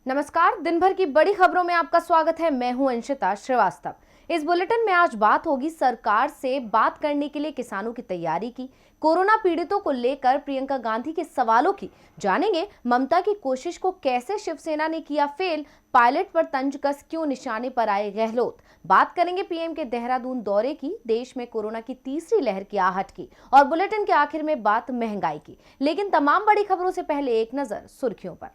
नमस्कार। दिन भर की बड़ी खबरों में आपका स्वागत है। मैं हूं अंशिता श्रीवास्तव। इस बुलेटिन में आज बात होगी सरकार से बात करने के लिए किसानों की तैयारी की, कोरोना पीड़ितों को लेकर प्रियंका गांधी के सवालों की, जानेंगे ममता की कोशिश को कैसे शिवसेना ने किया फेल, पायलट पर तंज कस क्यों निशाने पर आए गहलोत। बात करेंगे पीएम के देहरादून दौरे की, देश में कोरोना की तीसरी लहर की आहट की, और बुलेटिन के आखिर में बात महंगाई की। लेकिन तमाम बड़ी खबरों से पहले एक नजर सुर्खियों पर।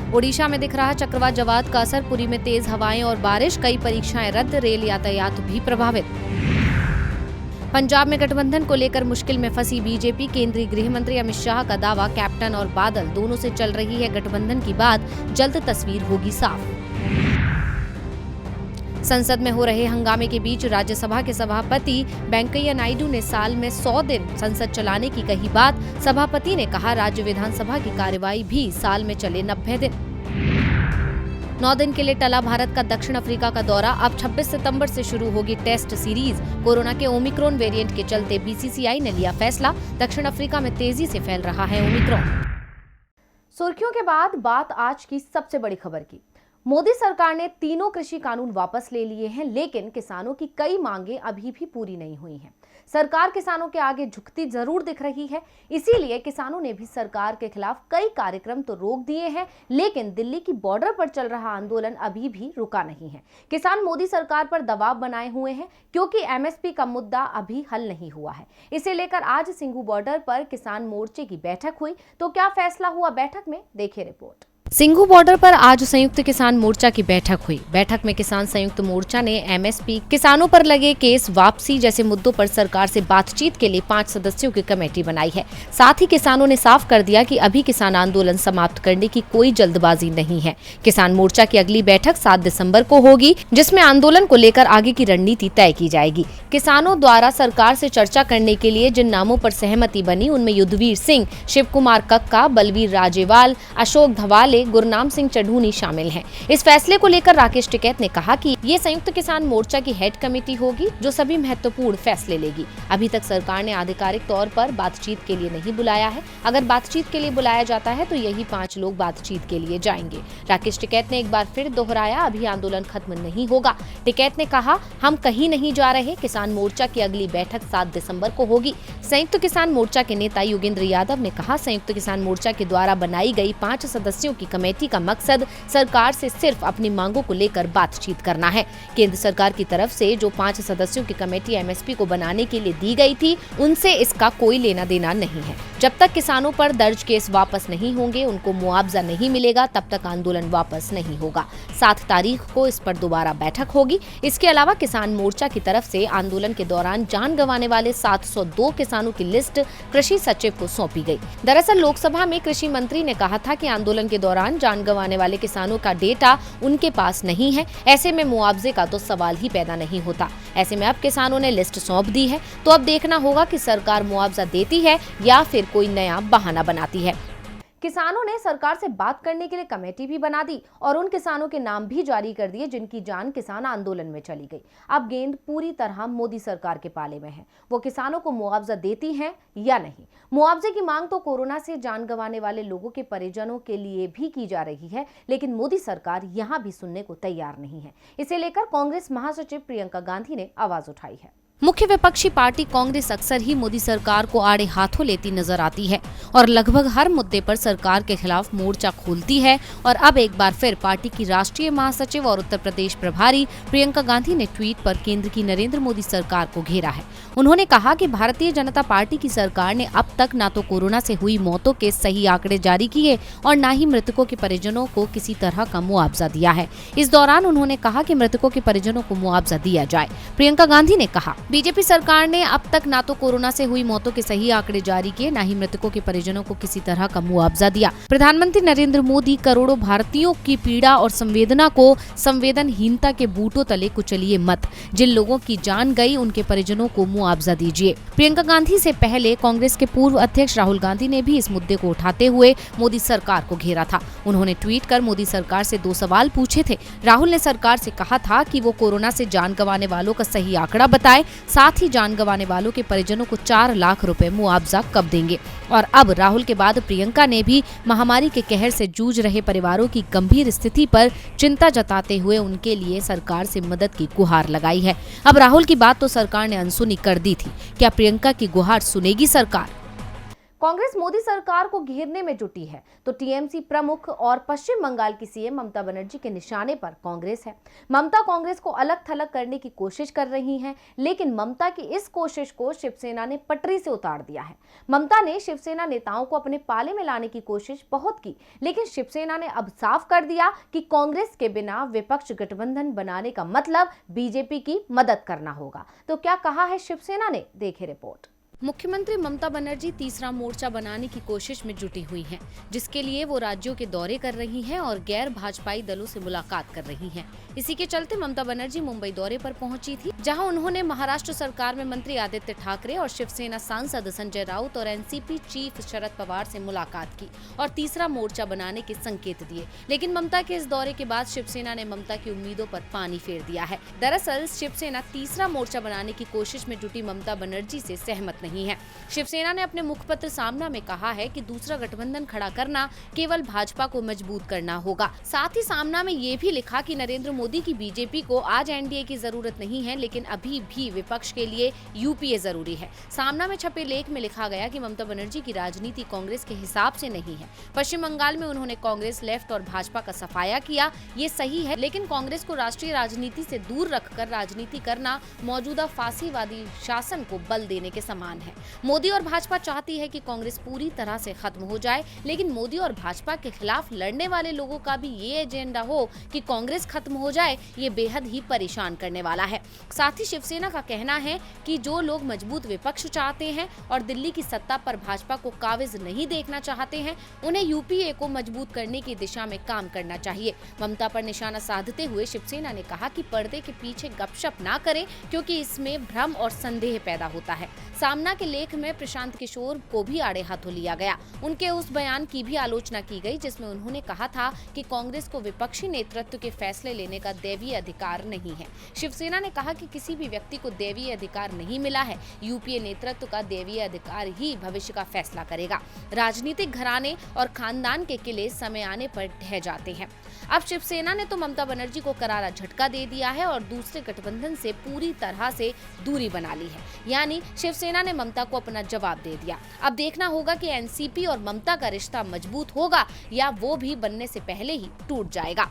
ओडिशा में दिख रहा चक्रवात जवाद का असर, पुरी में तेज हवाएं और बारिश, कई परीक्षाएं रद्द, रेल यातायात भी प्रभावित। पंजाब में गठबंधन को लेकर मुश्किल में फंसी बीजेपी, केंद्रीय गृह मंत्री अमित शाह का दावा, कैप्टन और बादल दोनों से चल रही है गठबंधन की बात, जल्द तस्वीर होगी साफ। संसद में हो रहे हंगामे के बीच राज्यसभा के सभापति वेंकैया नायडू ने साल में 100 दिन संसद चलाने की कही बात। सभापति ने कहा राज्य विधानसभा की कार्यवाही भी साल में चले 90 दिन। 9 दिन के लिए टला भारत का दक्षिण अफ्रीका का दौरा, अब 26 सितंबर से शुरू होगी टेस्ट सीरीज। कोरोना के ओमिक्रॉन वेरिएंट के चलते बीसीसीआई ने लिया फैसला, दक्षिण अफ्रीका में तेजी से फैल रहा है ओमिक्रॉन। सुर्खियों के बाद बात आज की सबसे बड़ी खबर की। मोदी सरकार ने तीनों कृषि कानून वापस ले लिए हैं, लेकिन किसानों की कई मांगे अभी भी पूरी नहीं हुई हैं। सरकार किसानों के आगे झुकती जरूर दिख रही है, इसीलिए किसानों ने भी सरकार के खिलाफ कई कार्यक्रम तो रोक दिए हैं, लेकिन दिल्ली की बॉर्डर पर चल रहा आंदोलन अभी भी रुका नहीं है। किसान मोदी सरकार पर दबाव बनाए हुए हैं, क्योंकि एमएसपी का मुद्दा अभी हल नहीं हुआ है। इसे लेकर आज सिंघू बॉर्डर पर किसान मोर्चे की बैठक हुई, तो क्या फैसला हुआ बैठक में, देखिए रिपोर्ट। सिंघू बॉर्डर पर आज संयुक्त किसान मोर्चा की बैठक हुई। बैठक में किसान संयुक्त मोर्चा ने एमएसपी, किसानों पर लगे केस वापसी जैसे मुद्दों पर सरकार से बातचीत के लिए 5 सदस्यों की कमेटी बनाई है। साथ ही किसानों ने साफ कर दिया कि अभी किसान आंदोलन समाप्त करने की कोई जल्दबाजी नहीं है। किसान मोर्चा की अगली बैठक 7 दिसंबर को होगी, जिसमें आंदोलन को लेकर आगे की रणनीति तय की जाएगी। किसानों द्वारा सरकार से चर्चा करने के लिए जिन नामों पर सहमति बनी, उनमें युद्धवीर सिंह, शिव कुमार कक्का, बलवीर राजेवाल, अशोक धवाले, गुरनाम सिंह चढ़ूनी शामिल हैं। इस फैसले को लेकर राकेश टिकैत ने कहा कि ये संयुक्त किसान मोर्चा की हेड कमेटी होगी, जो सभी महत्वपूर्ण फैसले लेगी। अभी तक सरकार ने आधिकारिक तौर पर बातचीत के लिए नहीं बुलाया है। अगर बातचीत के लिए बुलाया जाता है तो यही 5 लोग बातचीत के लिए जाएंगे। राकेश टिकैत ने एक बार फिर दोहराया, अभी आंदोलन खत्म नहीं होगा। टिकैत ने कहा, हम कहीं नहीं जा रहे। किसान मोर्चा की अगली बैठक 7 दिसंबर को होगी। संयुक्त किसान मोर्चा के नेता योगेंद्र यादव ने कहा, संयुक्त किसान मोर्चा के द्वारा बनाई गई 5 सदस्यों की कमेटी का मकसद सरकार से सिर्फ अपनी मांगों को लेकर बातचीत करना है। केंद्र सरकार की तरफ से जो 5 सदस्यों की कमेटी एमएसपी को बनाने के लिए दी गई थी, उनसे इसका कोई लेना देना नहीं है। जब तक किसानों पर दर्ज केस वापस नहीं होंगे, उनको मुआवजा नहीं मिलेगा, तब तक आंदोलन वापस नहीं होगा। 7 तारीख को इस पर दोबारा बैठक होगी। इसके अलावा किसान मोर्चा की तरफ से आंदोलन के दौरान जान गंवाने वाले 702 किसानों की लिस्ट कृषि सचिव को सौंपी गई। दरअसल लोकसभा में कृषि मंत्री ने कहा था कि आंदोलन के दौरान जान गंवाने वाले किसानों का डेटा उनके पास नहीं है, ऐसे में मुआवजे का तो सवाल ही पैदा नहीं होता। ऐसे में अब किसानों ने लिस्ट सौंप दी है, तो अब देखना होगा कि सरकार मुआवजा देती है या फिर कोई नया बहाना बनाती है। किसानों ने सरकार से बात करने के लिए कमेटी भी बना दी और उन किसानों के नाम भी जारी कर दिए जिनकी जान किसान आंदोलन में चली गई। अब गेंद पूरी तरह मोदी सरकार के पाले में है। वो किसानों को मुआवजा देती हैं या नहीं। मुआवजे की मांग तो कोरोना से जान गंवाने वाले लोगों के परिजनों के लिए भी की जा रही है, लेकिन मोदी सरकार यहां भी सुनने को तैयार नहीं है। इसे लेकर कांग्रेस महासचिव प्रियंका गांधी ने आवाज उठाई है। मुख्य विपक्षी पार्टी कांग्रेस अक्सर ही मोदी सरकार को आड़े हाथों लेती नजर आती है और लगभग हर मुद्दे पर सरकार के खिलाफ मोर्चा खोलती है। और अब एक बार फिर पार्टी की राष्ट्रीय महासचिव और उत्तर प्रदेश प्रभारी प्रियंका गांधी ने ट्वीट पर केंद्र की नरेंद्र मोदी सरकार को घेरा है। उन्होंने कहा कि भारतीय जनता पार्टी की सरकार ने अब तक न तो कोरोना से हुई मौतों के सही आंकड़े जारी किए और न ही मृतकों के परिजनों को किसी तरह का मुआवजा दिया है। इस दौरान उन्होंने कहा कि मृतकों के परिजनों को मुआवजा दिया जाए। प्रियंका गांधी ने कहा, बीजेपी सरकार ने अब तक न तो कोरोना से हुई मौतों के सही आंकड़े जारी किए, न ही मृतकों के परिजनों को किसी तरह का मुआवजा दिया। प्रधानमंत्री नरेंद्र मोदी करोड़ों भारतीयों की पीड़ा और संवेदना को संवेदनहीनता के बूटों तले कुचलिए मत। जिन लोगों की जान गई, उनके परिजनों को मुआवजा दीजिए। प्रियंका गांधी से पहले कांग्रेस के पूर्व अध्यक्ष राहुल गांधी ने भी इस मुद्दे को उठाते हुए मोदी सरकार को घेरा था। उन्होंने ट्वीट कर मोदी सरकार से 2 सवाल पूछे थे। राहुल ने सरकार से कहा था कि वो कोरोना से जान गंवाने वालों का सही आंकड़ा बताए, साथ ही जान गंवाने वालों के परिजनों को 4 लाख रुपए मुआवजा कब देंगे। और अब राहुल के बाद प्रियंका ने भी महामारी के कहर से जूझ रहे परिवारों की गंभीर स्थिति पर चिंता जताते हुए उनके लिए सरकार से मदद की गुहार लगाई है। अब राहुल की बात तो सरकार ने अनसुनी कर दी थी, क्या प्रियंका की गुहार सुनेगी सरकार? कांग्रेस मोदी सरकार को घेरने में जुटी है तो टीएमसी प्रमुख और पश्चिम बंगाल की सीएम ममता बनर्जी के निशाने पर कांग्रेस है। ममता कांग्रेस को अलग थलग करने की कोशिश कर रही हैं, लेकिन ममता की इस कोशिश को शिवसेना ने पटरी से उतार दिया है। ममता ने शिवसेना नेताओं को अपने पाले में लाने की कोशिश बहुत की, लेकिन शिवसेना ने अब साफ कर दिया कि कांग्रेस के बिना विपक्ष गठबंधन बनाने का मतलब बीजेपी की मदद करना होगा। तो क्या कहा है शिवसेना ने, देखें रिपोर्ट। मुख्यमंत्री ममता बनर्जी तीसरा मोर्चा बनाने की कोशिश में जुटी हुई हैं, जिसके लिए वो राज्यों के दौरे कर रही हैं और गैर भाजपाई दलों से मुलाकात कर रही हैं। इसी के चलते ममता बनर्जी मुंबई दौरे पर पहुंची थी, जहां उन्होंने महाराष्ट्र सरकार में मंत्री आदित्य ठाकरे और शिवसेना सांसद संजय राउत और एनसीपी चीफ शरद पवार से मुलाकात की और तीसरा मोर्चा बनाने के संकेत दिए। लेकिन ममता के इस दौरे के बाद शिवसेना ने ममता की उम्मीदों पर पानी फेर दिया है। दरअसल शिवसेना तीसरा मोर्चा बनाने की कोशिश में जुटी ममता बनर्जी से सहमत नहीं है। शिवसेना ने अपने मुखपत्र सामना में कहा है कि दूसरा गठबंधन खड़ा करना केवल भाजपा को मजबूत करना होगा। साथ ही सामना में ये भी लिखा कि नरेंद्र मोदी की बीजेपी को आज एनडीए की जरूरत नहीं है, लेकिन अभी भी विपक्ष के लिए यूपीए जरूरी है। सामना में छपे लेख में लिखा गया कि ममता बनर्जी की राजनीति कांग्रेस के हिसाब से नहीं है। पश्चिम बंगाल में उन्होंने कांग्रेस, लेफ्ट और भाजपा का सफाया किया, ये सही है, लेकिन कांग्रेस को राष्ट्रीय राजनीति से दूर रखकर राजनीति करना मौजूदा फांसीवादी शासन को बल देने के समान है। मोदी और भाजपा चाहती है कि कांग्रेस पूरी तरह से खत्म हो जाए, लेकिन मोदी और भाजपा के खिलाफ लड़ने वाले लोगों का भी ये एजेंडा हो कि कांग्रेस खत्म हो जाए, ये बेहद ही परेशान करने वाला है। साथ ही शिवसेना का कहना है कि जो लोग मजबूत विपक्ष चाहते हैं और दिल्ली की सत्ता पर भाजपा को काबिज नहीं देखना चाहते हैं, उन्हें यूपीए को मजबूत करने की दिशा में काम करना चाहिए। ममता पर निशाना साधते हुए शिवसेना ने कहा कि पर्दे के पीछे गपशप ना करें, क्योंकि इसमें भ्रम और संदेह पैदा होता है। सामना के लेख में प्रशांत किशोर को भी आड़े हाथों लिया गया। उनके उस बयान की भी आलोचना की गई जिसमें उन्होंने कहा था कि कांग्रेस को विपक्षी नेतृत्व के फैसले लेने का दैवीय अधिकार नहीं है। शिवसेना ने कहा कि किसी भी व्यक्ति को दैवीय अधिकार नहीं मिला है, यूपीए नेतृत्व का दैवीय अधिकार ही भविष्य का फैसला करेगा। राजनीतिक घराने और खानदान के किले समय आने पर ढह जाते हैं। अब शिवसेना ने तो ममता बनर्जी को करारा झटका दे दिया है और दूसरे गठबंधन से पूरी तरह से दूरी बना ली है, यानी शिवसेना ने ममता को अपना जवाब दे दिया। अब देखना होगा कि एनसीपी और ममता का रिश्ता मजबूत होगा या वो भी बनने से पहले ही टूट जाएगा।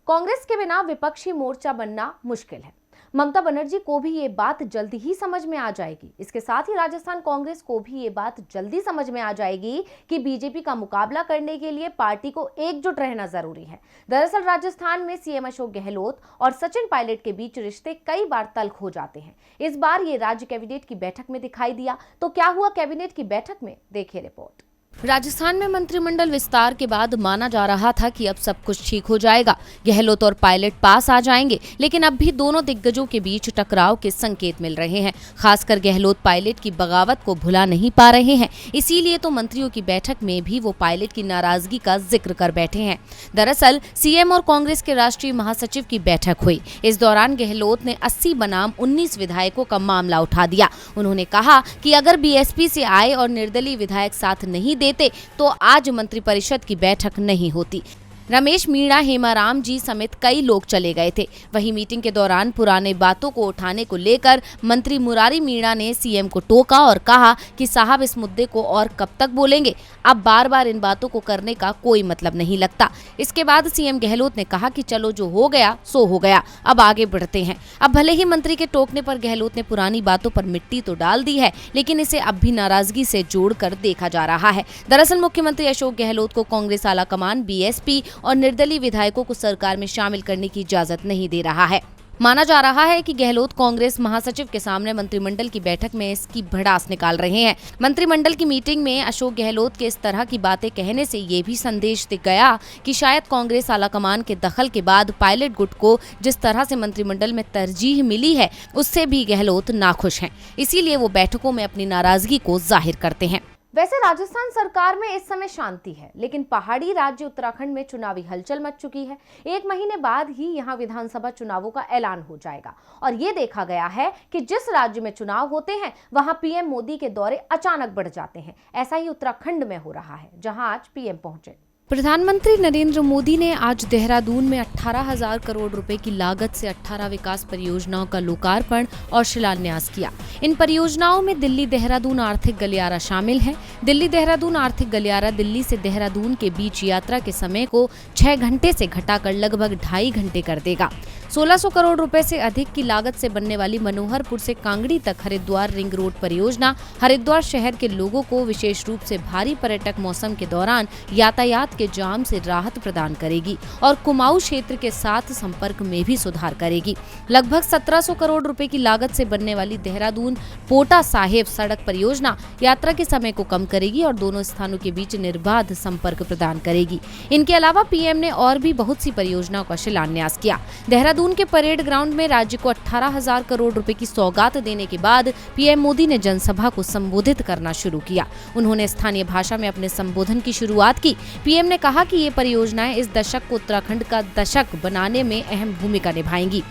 कांग्रेस के बिना विपक्षी मोर्चा बनना मुश्किल है। ममता बनर्जी को भी ये बात जल्दी ही समझ में आ जाएगी। इसके साथ ही राजस्थान कांग्रेस को भी ये बात जल्दी समझ में आ जाएगी कि बीजेपी का मुकाबला करने के लिए पार्टी को एकजुट रहना जरूरी है। दरअसल राजस्थान में सीएम अशोक गहलोत और सचिन पायलट के बीच रिश्ते कई बार तल्ख हो जाते हैं। इस बार ये राज्य कैबिनेट की बैठक में दिखाई दिया। तो क्या हुआ कैबिनेट की बैठक में, देखिए रिपोर्ट। राजस्थान में मंत्रिमंडल विस्तार के बाद माना जा रहा था कि अब सब कुछ ठीक हो जाएगा, गहलोत और पायलट पास आ जाएंगे, लेकिन अब भी दोनों दिग्गजों के बीच टकराव के संकेत मिल रहे हैं। खासकर गहलोत पायलट की बगावत को भुला नहीं पा रहे हैं, इसीलिए तो मंत्रियों की बैठक में भी वो पायलट की नाराजगी का जिक्र कर बैठे हैं। दरअसल सीएम और कांग्रेस के राष्ट्रीय महासचिव की बैठक हुई। इस दौरान गहलोत ने 80 बनाम 19 विधायकों का मामला उठा दिया। उन्होंने कहा कि अगर बीएसपी से आए और निर्दलीय विधायक साथ नहीं देते तो आज मंत्रिपरिषद की बैठक नहीं होती। रमेश मीणा, हेमाराम जी समेत कई लोग चले गए थे। वहीं मीटिंग के दौरान पुराने बातों को उठाने को लेकर मंत्री मुरारी मीणा ने सीएम को टोका और कहा कि साहब इस मुद्दे को और कब तक बोलेंगे, अब बार बार इन बातों को करने का कोई मतलब नहीं लगता। इसके बाद सीएम गहलोत ने कहा कि चलो जो हो गया सो हो गया, अब आगे बढ़ते हैं। अब भले ही मंत्री के टोकने पर गहलोत ने पुरानी बातों पर मिट्टी तो डाल दी है, लेकिन इसे अब भी नाराजगी से जोड़कर देखा जा रहा है। दरअसल मुख्यमंत्री अशोक गहलोत को कांग्रेस आलाकमान बीएसपी और निर्दलीय विधायकों को सरकार में शामिल करने की इजाजत नहीं दे रहा है। माना जा रहा है कि गहलोत कांग्रेस महासचिव के सामने मंत्रिमंडल की बैठक में इसकी भड़ास निकाल रहे हैं। मंत्रिमंडल की मीटिंग में अशोक गहलोत के इस तरह की बातें कहने से ये भी संदेश दिख गया कि शायद कांग्रेस आलाकमान के दखल के बाद पायलट गुट को जिस तरह से मंत्रिमंडल में तरजीह मिली है, उससे भी गहलोत नाखुश हैं। इसीलिए वो बैठकों में अपनी नाराजगी को जाहिर करते हैं। वैसे राजस्थान सरकार में इस समय शांति है, लेकिन पहाड़ी राज्य उत्तराखंड में चुनावी हलचल मच चुकी है। 1 महीने बाद ही यहां विधानसभा चुनावों का ऐलान हो जाएगा और ये देखा गया है कि जिस राज्य में चुनाव होते हैं वहां पीएम मोदी के दौरे अचानक बढ़ जाते हैं। ऐसा ही उत्तराखंड में हो रहा है, जहां आज पीएम पहुंचे। प्रधानमंत्री नरेंद्र मोदी ने आज देहरादून में 18,000 करोड़ रुपए की लागत से 18 विकास परियोजनाओं का लोकार्पण और शिलान्यास किया। इन परियोजनाओं में दिल्ली देहरादून आर्थिक गलियारा शामिल है। दिल्ली देहरादून आर्थिक गलियारा दिल्ली से देहरादून के बीच यात्रा के समय को 6 घंटे से घटाकर लगभग 2.5 घंटे कर देगा। 1600 करोड़ रुपए से अधिक की लागत से बनने वाली मनोहरपुर से कांगड़ी तक हरिद्वार रिंग रोड परियोजना हरिद्वार शहर के लोगों को विशेष रूप से भारी पर्यटक मौसम के दौरान यातायात के जाम से राहत प्रदान करेगी और कुमाऊं क्षेत्र के साथ संपर्क में भी सुधार करेगी। लगभग 1700 करोड़ रुपए की लागत से बनने वाली देहरादून पोटा साहिब सड़क परियोजना यात्रा के समय को कम करेगी और दोनों स्थानों के बीच निर्बाध संपर्क प्रदान करेगी। इनके अलावा पीएम ने और भी बहुत सी परियोजनाओं का शिलान्यास किया। देहरादून के परेड ग्राउंड में राज्य को 18,000 करोड़ रुपए की सौगात देने के बाद पीएम मोदी ने जनसभा को संबोधित करना शुरू किया। उन्होंने स्थानीय भाषा में अपने संबोधन की शुरुआत की। पीएम ने कहा कि ये परियोजनाएं इस दशक को उत्तराखंड का दशक बनाने में अहम भूमिका निभाएंगी।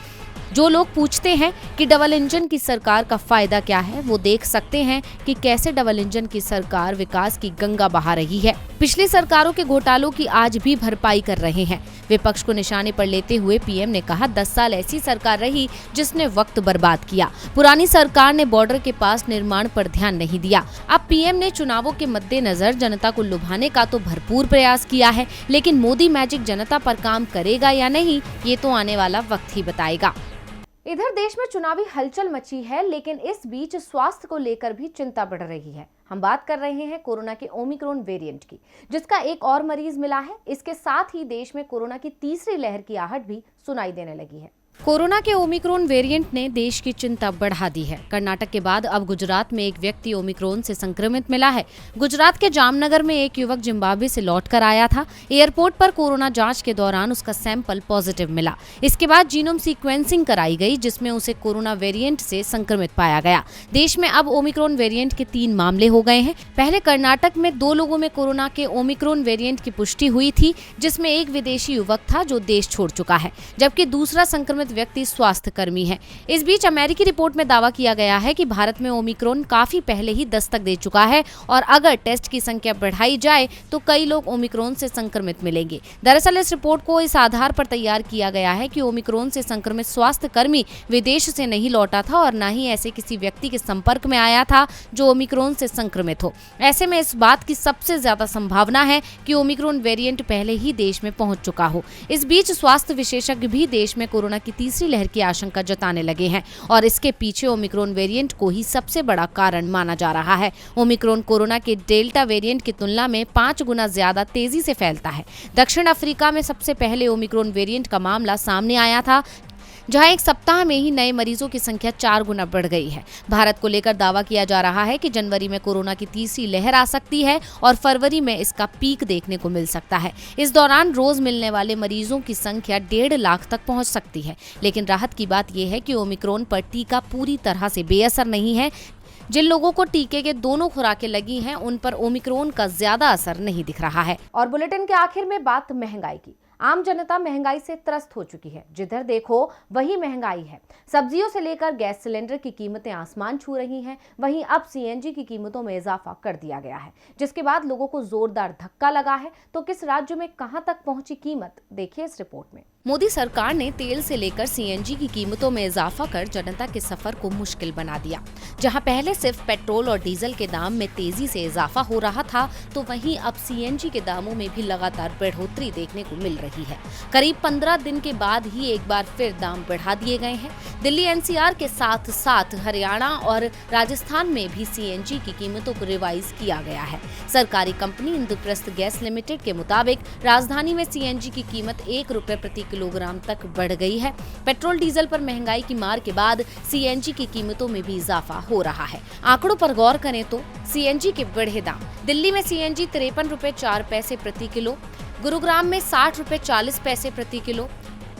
जो लोग पूछते हैं कि डबल इंजन की सरकार का फायदा क्या है, वो देख सकते हैं कि कैसे डबल इंजन की सरकार विकास की गंगा बहा रही है। पिछली सरकारों के घोटालों की आज भी भरपाई कर रहे हैं। विपक्ष को निशाने पर लेते हुए पीएम ने कहा 10 साल ऐसी सरकार रही जिसने वक्त बर्बाद किया। पुरानी सरकार ने बॉर्डर के पास निर्माण पर ध्यान नहीं दिया। अब पीएम ने चुनावों के मद्देनजर जनता को लुभाने का तो भरपूर प्रयास किया है, लेकिन मोदी मैजिक जनता पर काम करेगा या नहीं, ये तो आने वाला वक्त ही बताएगा। इधर देश में चुनावी हलचल मची है, लेकिन इस बीच स्वास्थ्य को लेकर भी चिंता बढ़ रही है। हम बात कर रहे हैं कोरोना के ओमिक्रॉन वेरिएंट की, जिसका एक और मरीज मिला है। इसके साथ ही देश में कोरोना की तीसरी लहर की आहट भी सुनाई देने लगी है। कोरोना के ओमिक्रॉन वेरिएंट ने देश की चिंता बढ़ा दी है। कर्नाटक के बाद अब गुजरात में एक व्यक्ति ओमिक्रॉन से संक्रमित मिला है। गुजरात के जामनगर में एक युवक जिम्बाब्वे से लौटकर आया था। एयरपोर्ट पर कोरोना जांच के दौरान उसका सैंपल पॉजिटिव मिला। इसके बाद जीनोम सीक्वेंसिंग कराई गई, जिसमें उसे कोरोना वेरिएंट से संक्रमित पाया गया। देश में अब ओमिक्रॉन वेरिएंट के 3 मामले हो गए हैं। पहले कर्नाटक में 2 लोगों में कोरोना के ओमिक्रॉन वेरिएंट की पुष्टि हुई थी, जिसमें एक विदेशी युवक था जो देश छोड़ चुका है, जबकि दूसरा संक्रमित व्यक्ति स्वास्थ्य कर्मी है। इस बीच अमेरिकी रिपोर्ट में दावा किया गया है कि भारत में ओमिक्रॉन काफी पहले ही दस्तक दे चुका है और अगर टेस्ट की संख्या बढ़ाई जाए तो कई लोग ओमिक्रॉन से संक्रमित मिलेंगे। दरअसल इस रिपोर्ट को इस आधार पर तैयार किया गया है कि ओमिक्रॉन से संक्रमित स्वास्थ्य कर्मी विदेश से नहीं लौटा था और न ही ऐसे किसी व्यक्ति के संपर्क में आया था जो ओमिक्रॉन से संक्रमित हो। ऐसे में इस बात की सबसे ज्यादा संभावना है कि ओमिक्रॉन वेरिएंट पहले ही देश में पहुंच चुका हो। इस बीच स्वास्थ्य विशेषज्ञ भी देश में कोरोना की तीसरी लहर की आशंका जताने लगे हैं और इसके पीछे ओमिक्रॉन वेरिएंट को ही सबसे बड़ा कारण माना जा रहा है। ओमिक्रॉन कोरोना के डेल्टा वेरिएंट की तुलना में 5 गुना ज्यादा तेजी से फैलता है। दक्षिण अफ्रीका में सबसे पहले ओमिक्रॉन वेरिएंट का मामला सामने आया था, जहां एक सप्ताह में ही नए मरीजों की संख्या 4 गुना बढ़ गई है। भारत को लेकर दावा किया जा रहा है कि जनवरी में कोरोना की तीसरी लहर आ सकती है और फरवरी में इसका पीक देखने को मिल सकता है। इस दौरान रोज मिलने वाले मरीजों की संख्या 1.5 लाख तक पहुंच सकती है। लेकिन राहत की बात यह है कि ओमिक्रॉन पर टीका पूरी तरह से बेअसर नहीं है। जिन लोगों को टीके के दोनों खुराकें लगी हैं, उन पर ओमिक्रॉन का ज्यादा असर नहीं दिख रहा है। और बुलेटिन के आखिर में बात महंगाई की। आम जनता महंगाई से त्रस्त हो चुकी है। जिधर देखो वही महंगाई है। सब्जियों से लेकर गैस सिलेंडर की कीमतें आसमान छू रही हैं। वहीं अब सीएनजी की कीमतों में इजाफा कर दिया गया है, जिसके बाद लोगों को जोरदार धक्का लगा है। तो किस राज्य में कहां तक पहुंची कीमत, देखिए इस रिपोर्ट में। मोदी सरकार ने तेल से लेकर सीएनजी की कीमतों में इजाफा कर जनता के सफर को मुश्किल बना दिया। जहां पहले सिर्फ पेट्रोल और डीजल के दाम में तेजी से इजाफा हो रहा था, तो वहीं अब सीएनजी के दामों में भी लगातार बढ़ोतरी देखने को मिल रही है। करीब 15 दिन के बाद ही एक बार फिर दाम बढ़ा दिए गए हैं। दिल्ली एनसीआर के साथ साथ हरियाणा और राजस्थान में भी सीएनजी की कीमतों को रिवाइज किया गया है। सरकारी कंपनी इंद्रप्रस्थ गैस लिमिटेड के मुताबिक राजधानी में सीएनजी की कीमत 1 रुपए प्रति किलोग्राम तक बढ़ गई है। पेट्रोल डीजल पर महंगाई की मार के बाद सीएनजी की कीमतों में भी इजाफा हो रहा है। आंकड़ों पर गौर करें तो सीएनजी के बढ़े दाम। दिल्ली में सीएनजी 53 रुपए 4 पैसे प्रति किलो, गुरुग्राम में 60 रुपए 40 पैसे प्रति किलो,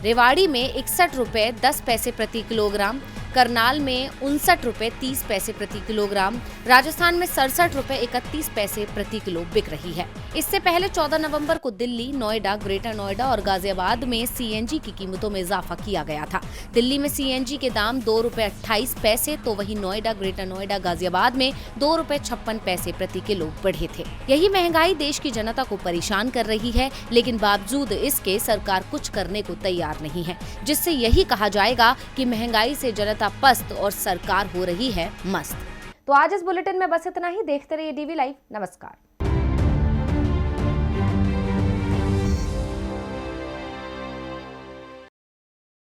रेवाड़ी में 61 रुपए 10 पैसे प्रति किलोग्राम, करनाल में 59 रुपए 30 पैसे प्रति किलोग्राम, राजस्थान में 67 रुपए 31 पैसे प्रति किलो बिक रही है। इससे पहले 14 नवंबर को दिल्ली, नोएडा, ग्रेटर नोएडा और गाजियाबाद में सीएनजी की कीमतों में इजाफा किया गया था। दिल्ली में सीएनजी के दाम 2 रुपए 28 पैसे तो वहीं नोएडा, ग्रेटर नोएडा, गाजियाबाद में 2 रुपए 56 पैसे प्रति किलो बढ़े थे। यही महंगाई देश की जनता को परेशान कर रही है, लेकिन बावजूद इसके सरकार कुछ करने को तैयार नहीं है, जिससे यही कहा जाएगा कि महंगाई से जनता पस्त और सरकार हो रही है मस्त। तो आज इस बुलेटिन में बस इतना ही। देखते रहिए डीवी लाइव। नमस्कार।